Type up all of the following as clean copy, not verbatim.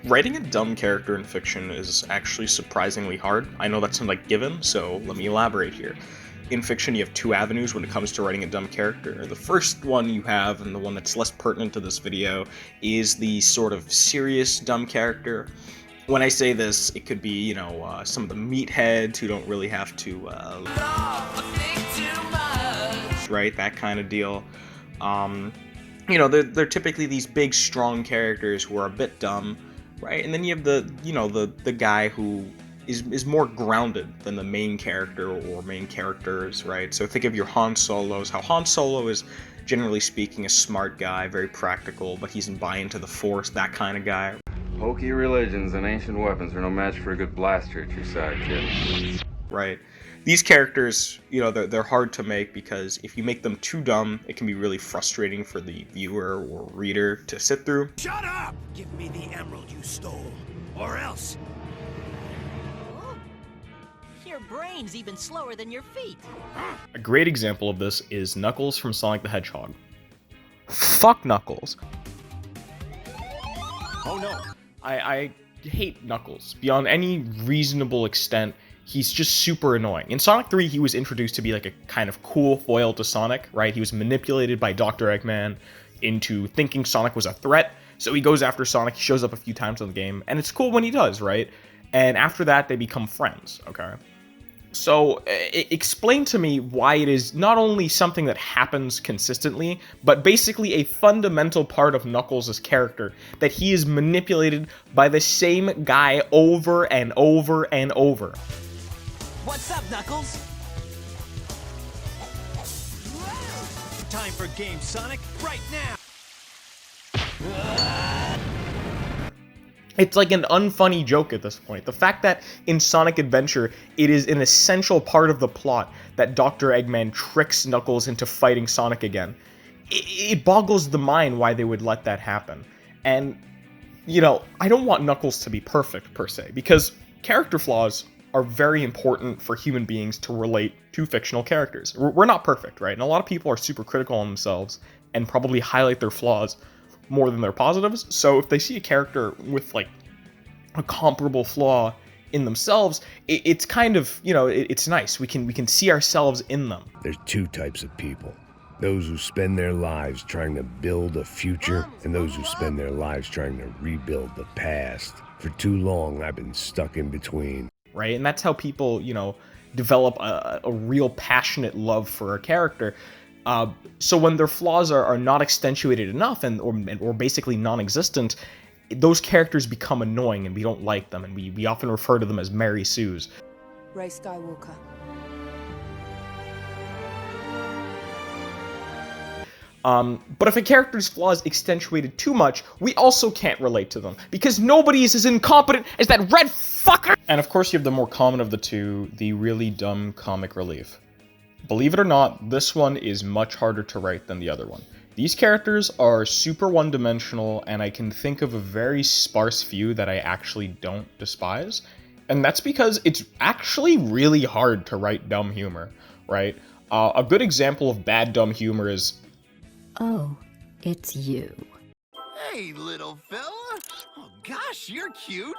Writing a dumb character in fiction is actually surprisingly hard. I know that's not a given, so let me elaborate here. In fiction, you have two avenues when it comes to writing a dumb character. The first one you have, and the one that's less pertinent to this video, is the sort of serious dumb character. When I say this, it could be, some of the meatheads who don't really have to, right, that kind of deal. They're typically these big, strong characters who are a bit dumb, right? And then you have the guy who is more grounded than the main character or main characters, right? So think of your Han Solos, how Han Solo is, generally speaking, a smart guy, very practical, but he doesn't buy into the Force, that kind of guy. Hokey religions and ancient weapons are no match for a good blaster at your side, kid. Right. These characters, they're hard to make because if you make them too dumb, it can be really frustrating for the viewer or reader to sit through. Shut up! Give me the emerald you stole, or else. Your brain's even slower than your feet. A great example of this is Knuckles from Sonic the Hedgehog. Fuck Knuckles. Oh no. I hate Knuckles beyond any reasonable extent. He's just super annoying. In Sonic 3, he was introduced to be like a kind of cool foil to Sonic, right? He was manipulated by Dr. Eggman into thinking Sonic was a threat, so he goes after Sonic. He shows up a few times in the game, and it's cool when he does, right? And after that, they become friends, okay? So, explain to me why it is not only something that happens consistently, but basically a fundamental part of Knuckles' character, that he is manipulated by the same guy over and over and over. What's up, Knuckles? Time for game, Sonic, right now! It's like an unfunny joke at this point. The fact that in Sonic Adventure, it is an essential part of the plot that Dr. Eggman tricks Knuckles into fighting Sonic again. It boggles the mind why they would let that happen. And, I don't want Knuckles to be perfect, per se, because character flaws are very important for human beings to relate to fictional characters. We're not perfect, right? And a lot of people are super critical on themselves and probably highlight their flaws more than their positives. So if they see a character with like a comparable flaw in themselves, it's kind of, it's nice. We can see ourselves in them. There's two types of people. Those who spend their lives trying to build a future, and those who spend their lives trying to rebuild the past. For too long, I've been stuck in between. Right? And that's how people, develop a real passionate love for a character. So when their flaws are not accentuated enough or basically non-existent, those characters become annoying and we don't like them, and we often refer to them as Mary Sues. Rey Skywalker. But if a character's flaws accentuated too much, we also can't relate to them, because nobody is as incompetent as that red fucker! And of course you have the more common of the two, the really dumb comic relief. Believe it or not, this one is much harder to write than the other one. These characters are super one-dimensional, and I can think of a very sparse few that I actually don't despise. And that's because it's actually really hard to write dumb humor, right? A good example of bad dumb humor is... Oh, it's you. Hey, little fella! Oh gosh, you're cute!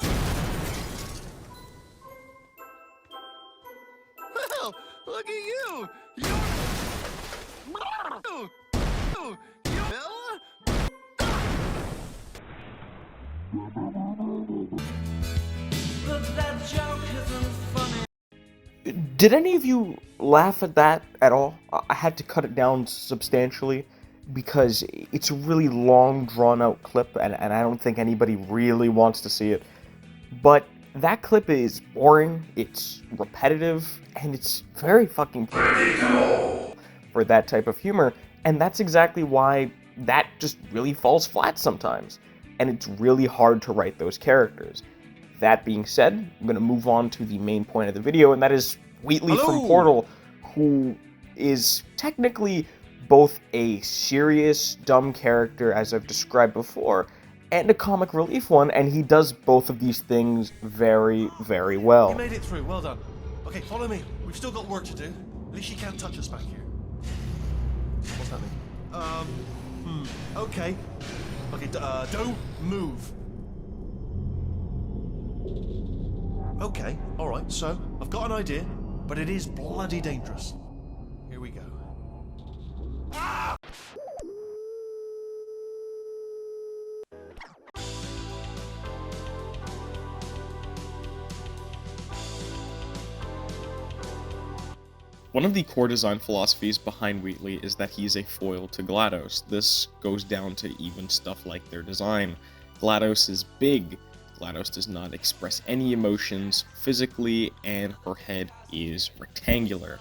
Well, look at you! You're... You fella? But that joke isn't funny. Did any of you laugh at that at all? I had to cut it down substantially because it's a really long, drawn-out clip, and I don't think anybody really wants to see it. But that clip is boring, it's repetitive, and it's very fucking predictable for that type of humor, and that's exactly why that just really falls flat sometimes, and it's really hard to write those characters. That being said, I'm going to move on to the main point of the video, and that is Wheatley from Portal, who is technically both a serious, dumb character, as I've described before, and a comic relief one, and he does both of these things very, very well. You made it through, well done. Okay, follow me. We've still got work to do. At least you can't touch us back here. What's that mean? Okay. Okay, don't move. Okay, alright, so I've got an idea, but it is bloody dangerous. Here we go. Ah! One of the core design philosophies behind Wheatley is that he is a foil to GLaDOS. This goes down to even stuff like their design. GLaDOS is big, GLaDOS does not express any emotions physically, and her head is rectangular.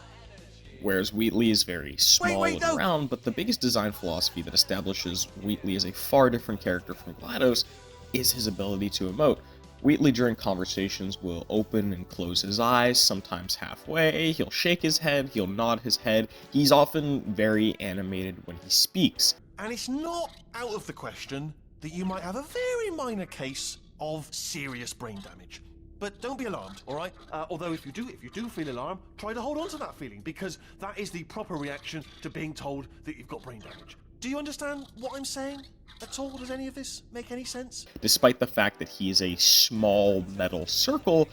Whereas Wheatley is very small and round, but the biggest design philosophy that establishes Wheatley as a far different character from GLaDOS is his ability to emote. Wheatley during conversations will open and close his eyes, sometimes halfway, he'll shake his head, he'll nod his head, he's often very animated when he speaks. And it's not out of the question that you might have a very minor case of serious brain damage. But don't be alarmed, alright? Although if you do feel alarmed, try to hold on to that feeling, because that is the proper reaction to being told that you've got brain damage. Do you understand what I'm saying at all? Does any of this make any sense? Despite the fact that he is a small metal circle,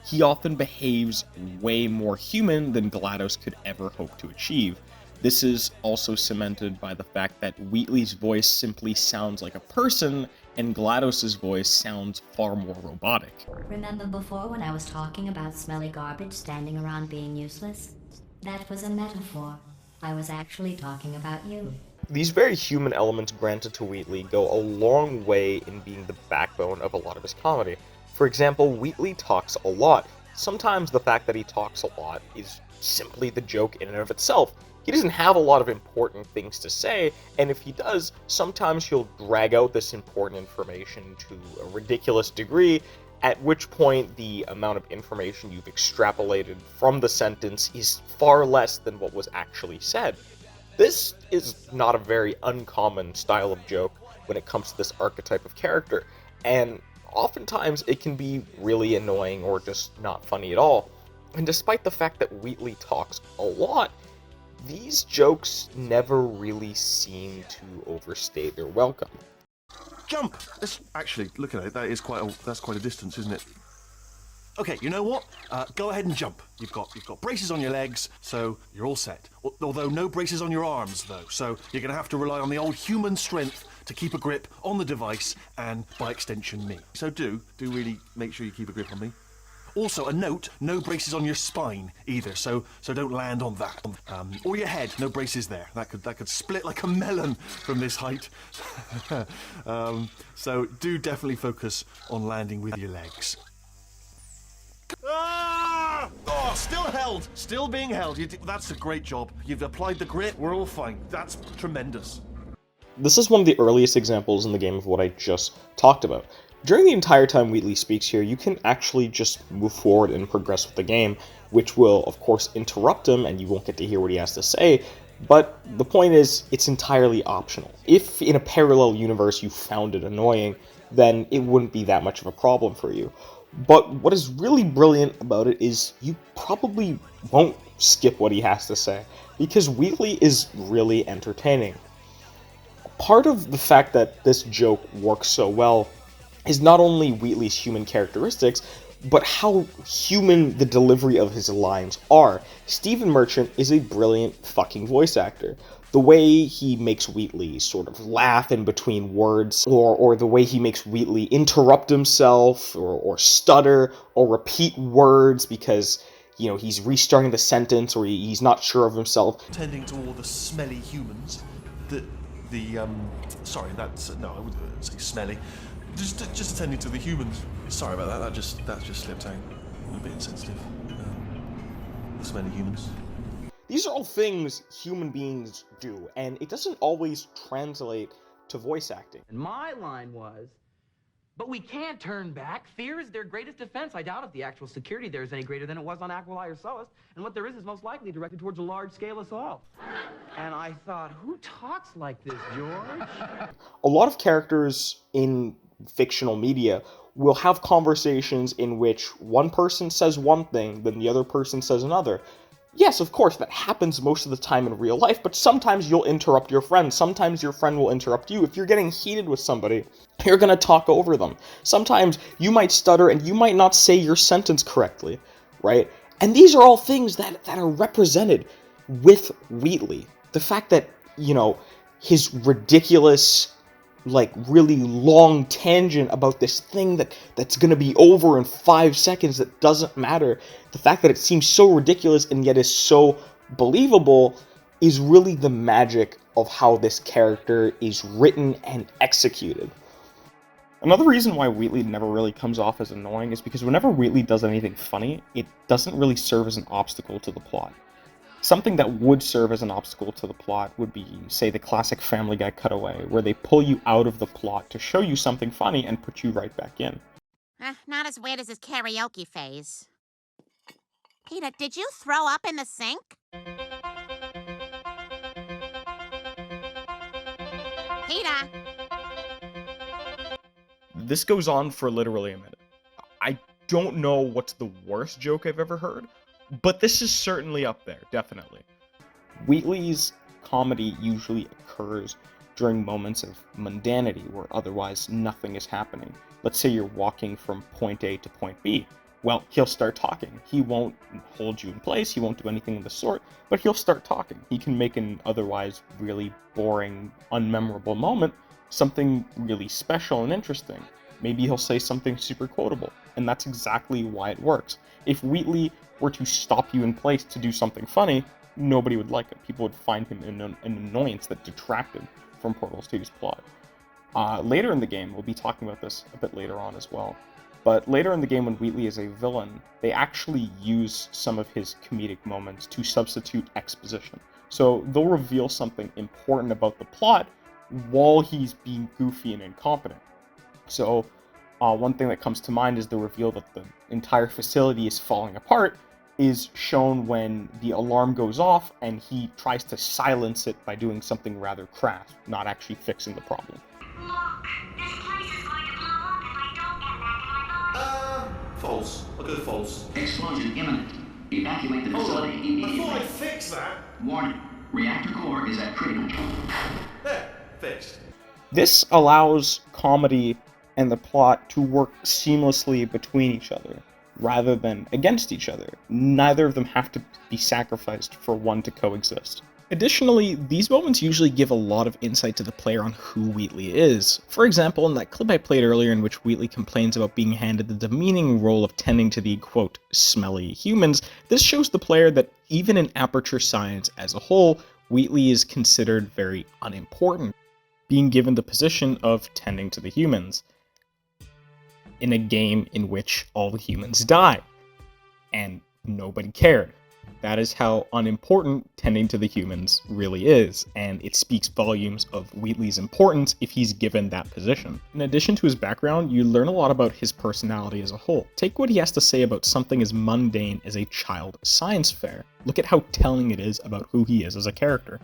he often behaves way more human than GLaDOS could ever hope to achieve. This is also cemented by the fact that Wheatley's voice simply sounds like a person, and GLaDOS's voice sounds far more robotic. Remember before when I was talking about smelly garbage standing around being useless? That was a metaphor. I was actually talking about you. These very human elements granted to Wheatley go a long way in being the backbone of a lot of his comedy. For example, Wheatley talks a lot. Sometimes the fact that he talks a lot is simply the joke in and of itself. He doesn't have a lot of important things to say, and if he does, sometimes he'll drag out this important information to a ridiculous degree, at which point the amount of information you've extrapolated from the sentence is far less than what was actually said. This is not a very uncommon style of joke when it comes to this archetype of character, and oftentimes it can be really annoying or just not funny at all. And despite the fact that Wheatley talks a lot, these jokes never really seem to overstay their welcome. Jump! Actually, look at it, that's quite a distance, isn't it? Okay, you know what? Go ahead and jump. You've got braces on your legs, so you're all set. Although no braces on your arms, though, so you're going to have to rely on the old human strength to keep a grip on the device, and by extension, me. So do really make sure you keep a grip on me. Also, a note, no braces on your spine either, so don't land on that. Or your head, no braces there. That could split like a melon from this height. So do definitely focus on landing with your legs. Ah! Oh, still held, still being held. That's a great job. You've applied the grit, we're all fine. That's tremendous. This is one of the earliest examples in the game of what I just talked about. During the entire time Wheatley speaks here, you can actually just move forward and progress with the game, which will, of course, interrupt him and you won't get to hear what he has to say, but the point is, it's entirely optional. If in a parallel universe you found it annoying, then it wouldn't be that much of a problem for you. But what is really brilliant about it is you probably won't skip what he has to say, because Wheatley is really entertaining. Part of the fact that this joke works so well is not only Wheatley's human characteristics, but how human the delivery of his lines are. Stephen Merchant is a brilliant fucking voice actor. The way he makes Wheatley sort of laugh in between words, or the way he makes Wheatley interrupt himself, or stutter, or repeat words because, you know, he's restarting the sentence, or he's not sure of himself. Tending to all the smelly humans, sorry, no, I wouldn't say smelly. Just attending to the humans. Sorry about that. That just slipped out. I'm a bit insensitive. The smelly humans. These are all things human beings do, and it doesn't always translate to voice acting. And my line was, but we can't turn back. Fear is their greatest defense. I doubt if the actual security there is any greater than it was on Aquilai or Solus, and what there is most likely directed towards a large-scale assault. And I thought, who talks like this, George? A lot of characters in fictional media will have conversations in which one person says one thing, then the other person says another. Yes, of course, that happens most of the time in real life, but sometimes you'll interrupt your friend. Sometimes your friend will interrupt you. If you're getting heated with somebody, You're going to talk over them. Sometimes you might stutter and you might not say your sentence correctly, right? And these are all things that are represented with Wheatley. The fact that, you know, his ridiculous, like, really long tangent about this thing that's going to be over in 5 seconds that doesn't matter, the fact that it seems so ridiculous and yet is so believable is really the magic of how this character is written and executed. Another reason why Wheatley never really comes off as annoying is because whenever Wheatley does anything funny, it doesn't really serve as an obstacle to the plot. Something that would serve as an obstacle to the plot would be, say, the classic Family Guy cutaway, where they pull you out of the plot to show you something funny and put you right back in. Not as weird as his karaoke phase. Peter, did you throw up in the sink? Peter! This goes on for literally a minute. I don't know what's the worst joke I've ever heard, but this is certainly up there, definitely. Wheatley's comedy usually occurs during moments of mundanity where otherwise nothing is happening. Let's say you're walking from point A to point B. Well, he'll start talking. He won't hold you in place, he won't do anything of the sort, but he'll start talking. He can make an otherwise really boring, unmemorable moment something really special and interesting. Maybe he'll say something super quotable, and that's exactly why it works. If Wheatley were to stop you in place to do something funny, nobody would like it. People would find him an annoyance that detracted from Portal 2's plot. Later in the game, we'll be talking about this a bit later on as well, but later in the game when Wheatley is a villain, they actually use some of his comedic moments to substitute exposition. So they'll reveal something important about the plot while he's being goofy and incompetent. So one thing that comes to mind is the reveal that the entire facility is falling apart is shown when the alarm goes off and he tries to silence it by doing something rather crass, not actually fixing the problem. Look, this place is going to blow up if I don't get back in my boat. False. I'll go false. Explosion imminent. Evacuate the facility immediately. I thought I'd fix that. Warning. Reactor core is at critical. There. Fixed. This allows comedy and the plot to work seamlessly between each other, rather than against each other. Neither of them have to be sacrificed for one to coexist. Additionally, these moments usually give a lot of insight to the player on who Wheatley is. For example, in that clip I played earlier in which Wheatley complains about being handed the demeaning role of tending to the, quote, smelly humans, this shows the player that even in Aperture Science as a whole, Wheatley is considered very unimportant, being given the position of tending to the humans in a game in which all the humans die, and nobody cared. That is how unimportant tending to the humans really is, and it speaks volumes of Wheatley's importance if he's given that position. In addition to his background, you learn a lot about his personality as a whole. Take what he has to say about something as mundane as a child science fair. Look at how telling it is about who he is as a character.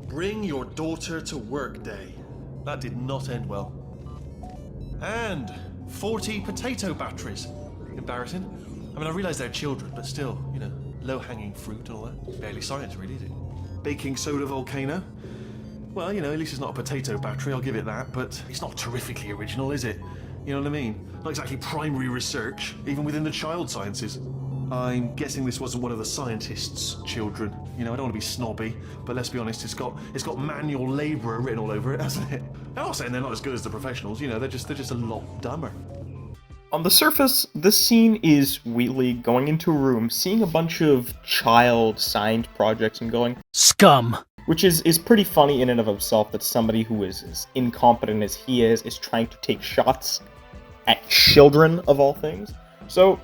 Bring your daughter to work day. That did not end well. And 40 potato batteries. Embarrassing. I mean, I realise they're children, but still, you know, low-hanging fruit and all that. Barely science, really, is it? Baking soda volcano. Well, you know, at least it's not a potato battery, I'll give it that, but it's not terrifically original, is it? You know what I mean? Not exactly primary research, even within the child sciences. I'm guessing this wasn't one of the scientists' children. You know, I don't want to be snobby, but let's be honest, it's got manual labourer written all over it, hasn't it? I'm not saying they're not as good as the professionals, you know, they're just a lot dumber. On the surface, this scene is Wheatley going into a room, seeing a bunch of child science projects and going, scum! Which is pretty funny in and of himself, that somebody who is as incompetent as he is trying to take shots at children of all things. So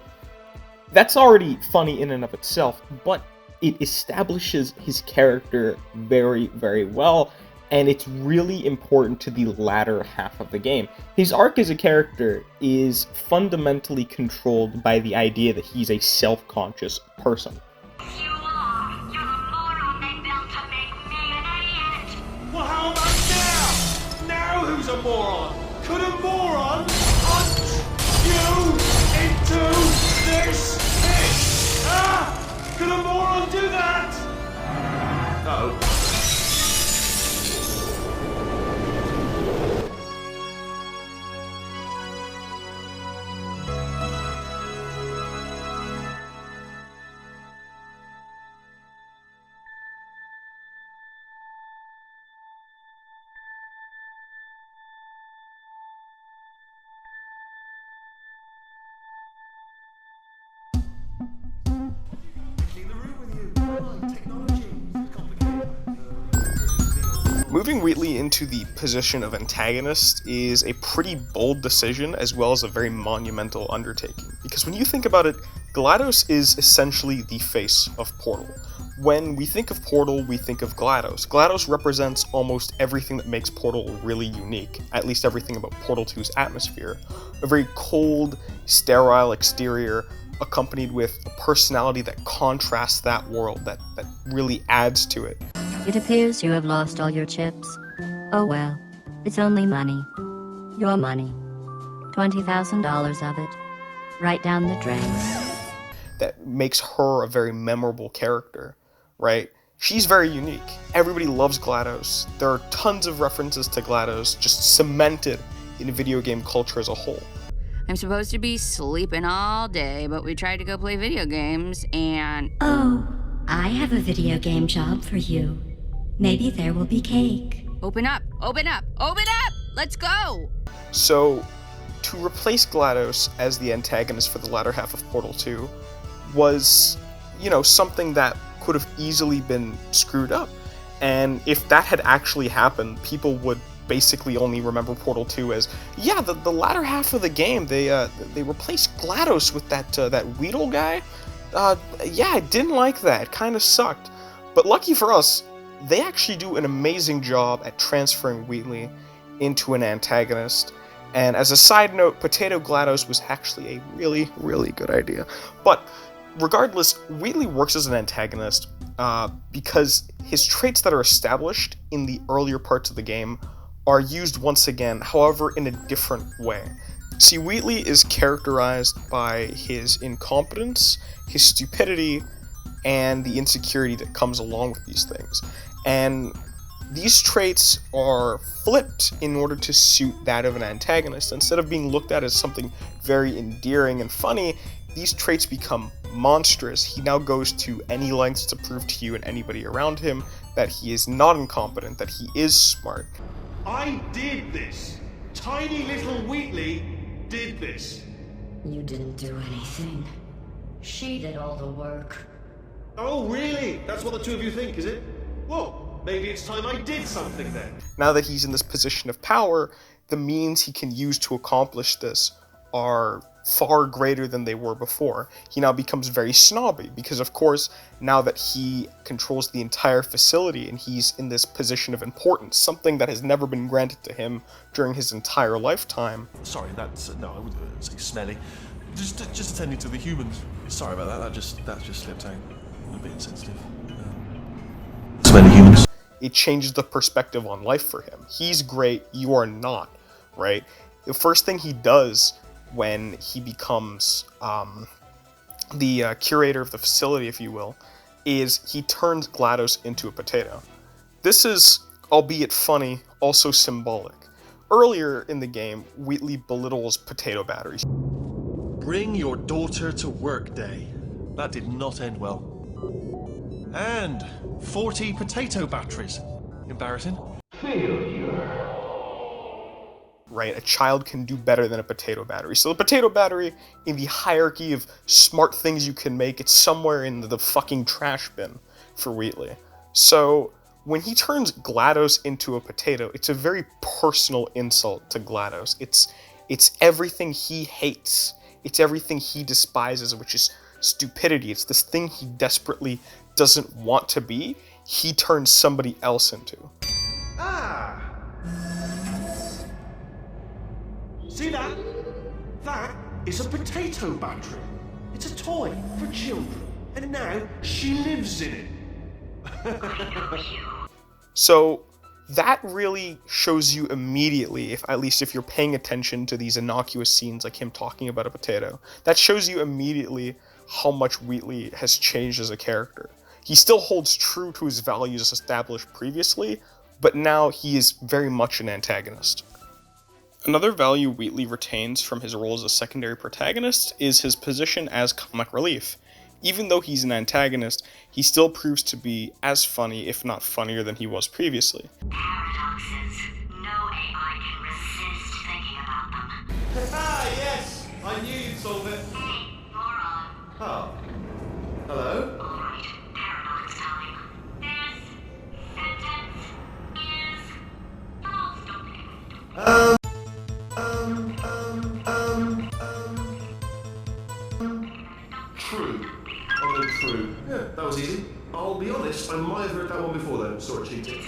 that's already funny in and of itself, but it establishes his character very, very well, and it's really important to the latter half of the game. His arc as a character is fundamentally controlled by the idea that he's a self-conscious person. You are. You're the moron they built to make me an idiot. Well, how about now? Now who's a moron? Could a moron hunt you into this pit? Ah! Could a moron do that? No. Moving Wheatley into the position of antagonist is a pretty bold decision as well as a very monumental undertaking, because when you think about it, GLaDOS is essentially the face of Portal. When we think of Portal, we think of GLaDOS. GLaDOS represents almost everything that makes Portal really unique, at least everything about Portal 2's atmosphere. A very cold, sterile exterior, accompanied with a personality that contrasts that world, that really adds to it. It appears you have lost all your chips. Oh well, it's only money. Your money. $20,000 of it. Right down the drain. That makes her a very memorable character, right? She's very unique. Everybody loves GLaDOS. There are tons of references to GLaDOS just cemented in video game culture as a whole. I'm supposed to be sleeping all day, but we tried to go play video games and... Oh, I have a video game job for you. Maybe there will be cake. Open up! Open up! Open up! Let's go! So, to replace GLaDOS as the antagonist for the latter half of Portal 2 was, something that could have easily been screwed up. And if that had actually happened, people would basically only remember Portal 2 as, yeah, the latter half of the game, they replaced GLaDOS with that Wheatle guy. Yeah, I didn't like that. It kind of sucked. But lucky for us, they actually do an amazing job at transferring Wheatley into an antagonist. And as a side note, Potato GLaDOS was actually a really, really good idea. But regardless, Wheatley works as an antagonist because his traits that are established in the earlier parts of the game are used once again, however, in a different way. See, Wheatley is characterized by his incompetence, his stupidity, and the insecurity that comes along with these things. And these traits are flipped in order to suit that of an antagonist. Instead of being looked at as something very endearing and funny, these traits become monstrous. He now goes to any lengths to prove to you and anybody around him that he is not incompetent, that he is smart. I did this. Tiny little Wheatley did this. You didn't do anything. She did all the work. Oh, really? That's what the two of you think, is it? Well, maybe it's time I did something then. Now that he's in this position of power, the means he can use to accomplish this are far greater than they were before. He now becomes very snobby because, of course, now that he controls the entire facility and he's in this position of importance, something that has never been granted to him during his entire lifetime. Sorry, that's no, I wouldn't say smelly. Just attending to the humans. Sorry about that. That just slipped out. A bit insensitive. Smelly humans. It changes the perspective on life for him. He's great. You are not, right? The first thing he does when he becomes the curator of the facility, if you will, is he turns GLaDOS into a potato. This is, albeit funny, also symbolic. Earlier in the game, Wheatley belittles potato batteries. Bring your daughter to work day. That did not end well. And 40 potato batteries. Embarrassing. Failure. Right, a child can do better than a potato battery. So the potato battery, in the hierarchy of smart things you can make, it's somewhere in the fucking trash bin for Wheatley. So when he turns GLaDOS into a potato, it's a very personal insult to GLaDOS. It's everything he hates. It's everything he despises, which is stupidity. It's this thing he desperately doesn't want to be, he turns somebody else into. Ah! See that? That is a potato battery. It's a toy for children. And now she lives in it. So that really shows you immediately, at least if you're paying attention to these innocuous scenes like him talking about a potato, that shows you immediately how much Wheatley has changed as a character. He still holds true to his values established previously, but now he is very much an antagonist. Another value Wheatley retains from his role as a secondary protagonist is his position as comic relief. Even though he's an antagonist, he still proves to be as funny, if not funnier, than he was previously. Paradoxes. No AI can resist thinking about them. Ah, yes! I knew you'd solve it. Hey, moron. Oh. Hello? Alright, paradox time. This sentence is honest, I might have heard that one before though. Sort of cheating.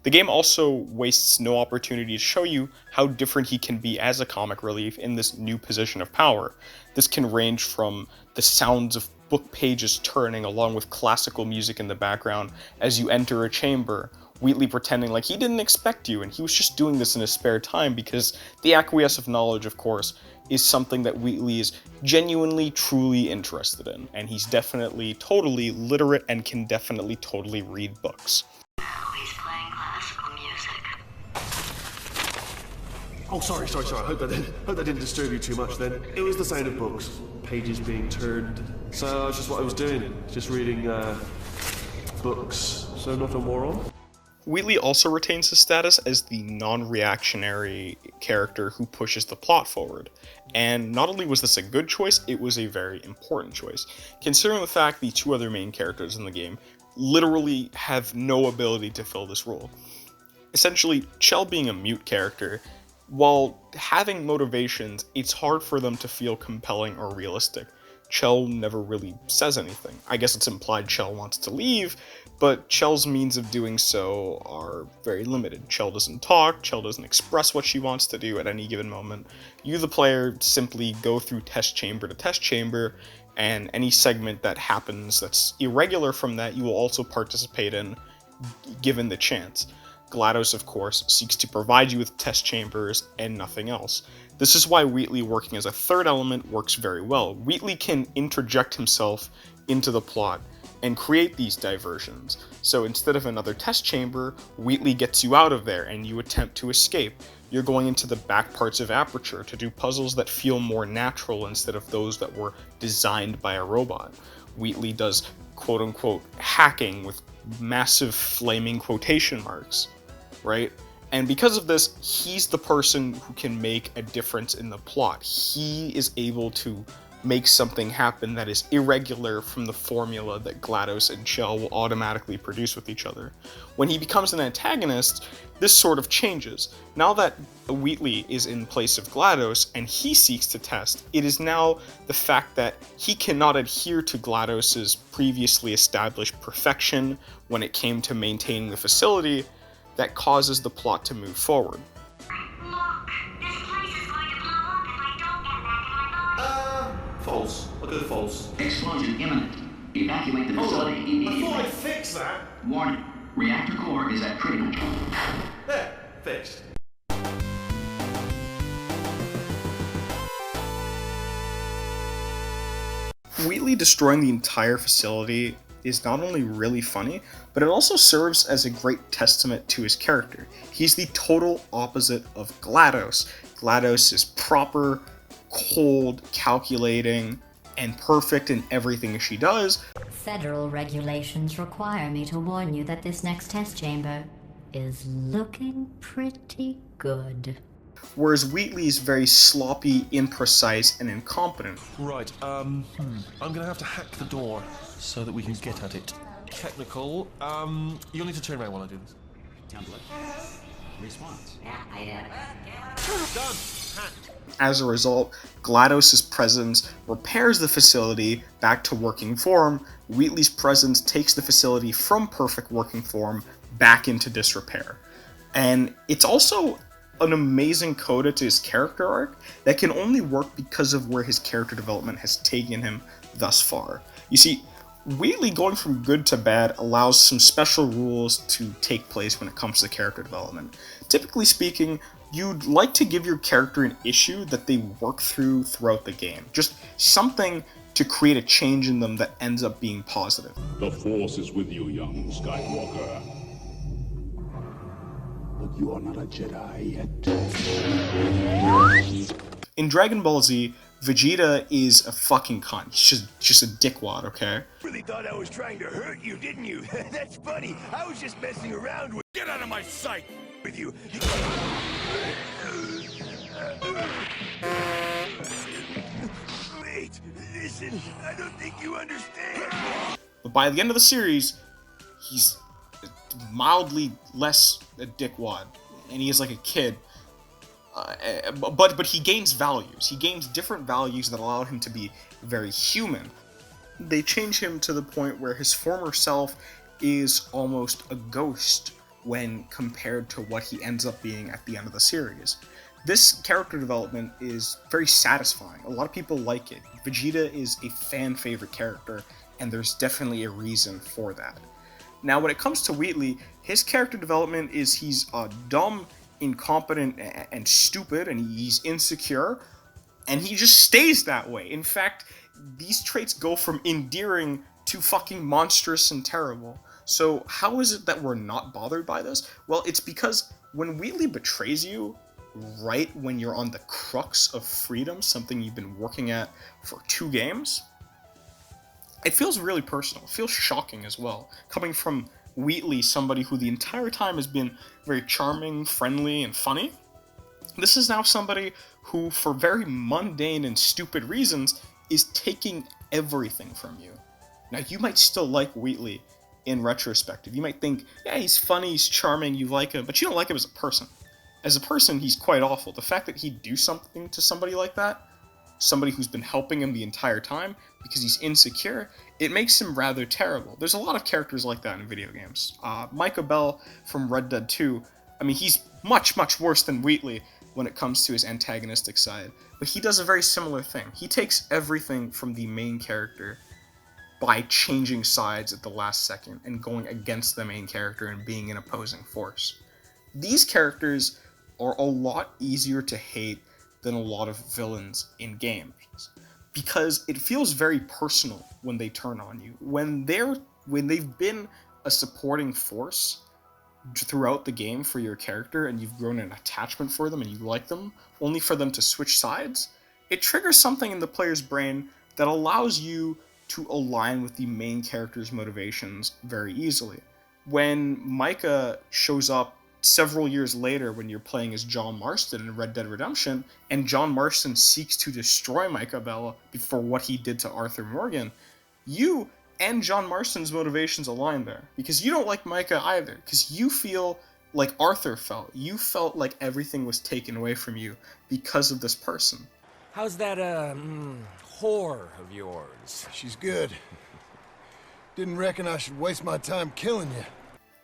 The game also wastes no opportunity to show you how different he can be as a comic relief in this new position of power. This can range from the sounds of book pages turning along with classical music in the background as you enter a chamber, Wheatley pretending like he didn't expect you and he was just doing this in his spare time because the acquiesce of knowledge, of course, is something that Wheatley is genuinely, truly interested in, and he's definitely totally literate and can definitely totally read books. Oh, sorry. I hope that didn't disturb you too much then. It was the sound of books, pages being turned. So that's just what I was doing, just reading books. So not a moron. Wheatley also retains his status as the non-reactionary character who pushes the plot forward. And not only was this a good choice, it was a very important choice, considering the fact the two other main characters in the game literally have no ability to fill this role. Essentially, Chell being a mute character, while having motivations, it's hard for them to feel compelling or realistic. Chell never really says anything. I guess it's implied Chell wants to leave, but Chell's means of doing so are very limited. Chell doesn't talk, Chell doesn't express what she wants to do at any given moment. You, the player, simply go through test chamber to test chamber, and any segment that happens that's irregular from that you will also participate in, given the chance. GLaDOS, of course, seeks to provide you with test chambers and nothing else. This is why Wheatley working as a third element works very well. Wheatley can interject himself into the plot and create these diversions. So instead of another test chamber, Wheatley gets you out of there and you attempt to escape. You're going into the back parts of Aperture to do puzzles that feel more natural instead of those that were designed by a robot. Wheatley does quote-unquote hacking with massive flaming quotation marks, right? And because of this, he's the person who can make a difference in the plot. He is able to make something happen that is irregular from the formula that GLaDOS and Chell will automatically produce with each other. When he becomes an antagonist, this sort of changes. Now that Wheatley is in place of GLaDOS and he seeks to test, it is now the fact that he cannot adhere to GLaDOS's previously established perfection when it came to maintaining the facility that causes the plot to move forward. False. I'll go false. Explosion imminent. Evacuate the facility immediately. Before I fix that... Warning. Reactor core is at critical. There. Fixed. Wheatley destroying the entire facility is not only really funny, but it also serves as a great testament to his character. He's the total opposite of GLaDOS. GLaDOS is proper, cold, calculating, and perfect in everything she does. Federal regulations require me to warn you that this next test chamber is looking pretty good. Whereas Wheatley is very sloppy, imprecise, and incompetent. Right, I'm gonna have to hack the door so that we can get at it. Technical, you'll need to turn around while I do this. Template. Response. Done! Hacked. As a result, GLaDOS's presence repairs the facility back to working form. Wheatley's presence takes the facility from perfect working form back into disrepair. And it's also an amazing coda to his character arc that can only work because of where his character development has taken him thus far. You see, Wheatley going from good to bad allows some special rules to take place when it comes to character development. Typically speaking, you'd like to give your character an issue that they work through throughout the game. Just something to create a change in them that ends up being positive. The Force is with you, young Skywalker. But you are not a Jedi yet. In Dragon Ball Z, Vegeta is a fucking cunt. Just a dickwad, okay? Really thought I was trying to hurt you, didn't you? That's funny. I was just messing around with. Get out of my sight with you. Wait, listen. I don't think you understand. But by the end of the series, he's mildly less a dickwad, and he is like a kid. But he gains values. He gains different values that allow him to be very human. they change him to the point where his former self is almost a ghost when compared to what he ends up being at the end of the series. This character development is very satisfying. A lot of people like it. Vegeta is a fan favorite character, and there's definitely a reason for that. Now, when it comes to Wheatley, his character development is he's dumb, incompetent, and stupid, and he's insecure, and he just stays that way. In fact, these traits go from endearing to fucking monstrous and terrible. So how is it that we're not bothered by this? Well, it's because when Wheatley betrays you, right when you're on the crux of freedom, something you've been working at for 2 games, it feels really personal. It feels shocking as well. Coming from Wheatley, somebody who the entire time has been very charming, friendly, and funny, this is now somebody who, for very mundane and stupid reasons, is taking everything from you. Now, you might still like Wheatley in retrospective. You might think, yeah, he's funny, he's charming, you like him, but you don't like him as a person. As a person, he's quite awful. The fact that he'd do something to somebody like that, somebody who's been helping him the entire time because he's insecure, it makes him rather terrible. There's a lot of characters like that in video games. Micah Bell from Red Dead 2, I mean, he's much, much worse than Wheatley when it comes to his antagonistic side, but he does a very similar thing. He takes everything from the main character by changing sides at the last second and going against the main character and being an opposing force. These characters are a lot easier to hate than a lot of villains in games, because it feels very personal when they turn on you. When they've been a supporting force throughout the game for your character and you've grown an attachment for them and you like them, only for them to switch sides, it triggers something in the player's brain that allows you to align with the main character's motivations very easily. When Micah shows up several years later when you're playing as John Marston in Red Dead Redemption, and John Marston seeks to destroy Micah Bell for what he did to Arthur Morgan, you and John Marston's motivations align there, because you don't like Micah either, because you feel like Arthur felt. You felt like everything was taken away from you because of this person. How's that, whore of yours? She's good. Didn't reckon I should waste my time killing you.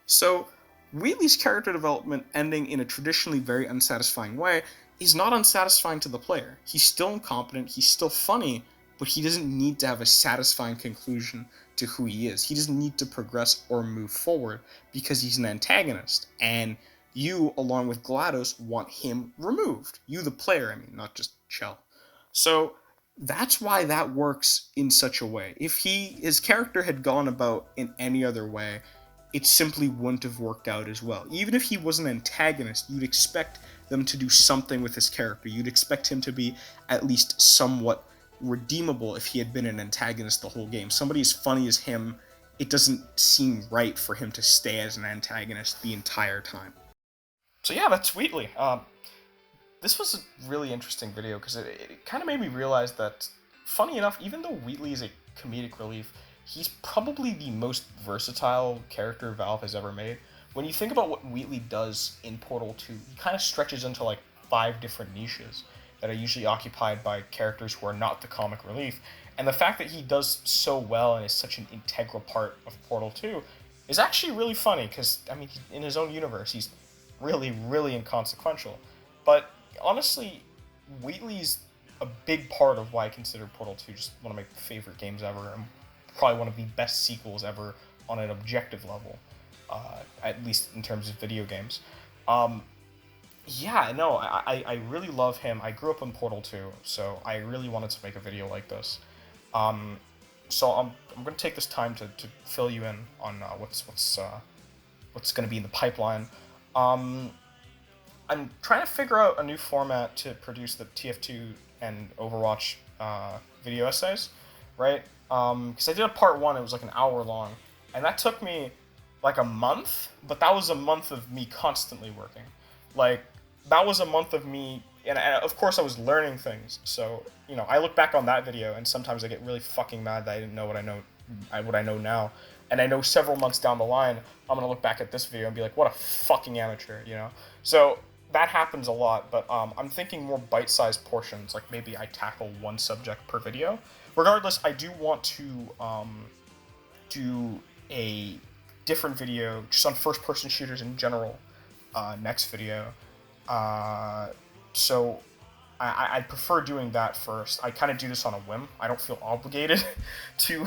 So, Wheatley's character development ending in a traditionally very unsatisfying way is not unsatisfying to the player. He's still incompetent, he's still funny, but he doesn't need to have a satisfying conclusion to who he is. He doesn't need to progress or move forward because he's an antagonist, and you, along with GLaDOS, want him removed. You, the player, I mean, not just Chell. So that's why that works in such a way. If his character had gone about in any other way, it simply wouldn't have worked out as well. Even if he was an antagonist, you'd expect them to do something with his character. You'd expect him to be at least somewhat redeemable if he had been an antagonist the whole game. Somebody as funny as him, it doesn't seem right for him to stay as an antagonist the entire time. So yeah, that's Wheatley. This was a really interesting video because it kind of made me realize that, funny enough, even though Wheatley is a comedic relief, he's probably the most versatile character Valve has ever made. When you think about what Wheatley does in Portal 2, he kind of stretches into like 5 different niches that are usually occupied by characters who are not the comic relief. And the fact that he does so well and is such an integral part of Portal 2 is actually really funny, because, I mean, in his own universe, he's really, really inconsequential. But honestly, Wheatley's a big part of why I consider Portal 2 just one of my favorite games ever, and probably one of the best sequels ever on an objective level, at least in terms of video games. Yeah, no, I really love him. I grew up in Portal 2, so I really wanted to make a video like this. So I'm going to take this time to fill you in on what's going to be in the pipeline. I'm trying to figure out a new format to produce the TF2 and Overwatch video essays, right? Because I did a part 1, it was like an hour long, and that took me like a month, but that was a month of me constantly working. Like, that was a month of me, and of course I was learning things, so, you know, I look back on that video, and sometimes I get really fucking mad that I didn't know what I know now, and I know several months down the line, I'm gonna look back at this video and be like, what a fucking amateur, you know? So, that happens a lot, but I'm thinking more bite-sized portions, like maybe I tackle one subject per video, regardless, I do want to do a different video just on first-person shooters in general next video. So I'd prefer doing that first. I kind of do this on a whim. I don't feel obligated to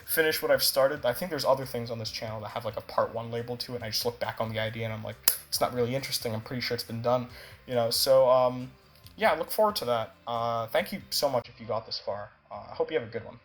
finish what I've started. I think there's other things on this channel that have like a part 1 label to it, and I just look back on the idea and I'm like, it's not really interesting. I'm pretty sure it's been done, you know. So yeah, I look forward to that. Thank you so much if you got this far. I hope you have a good one.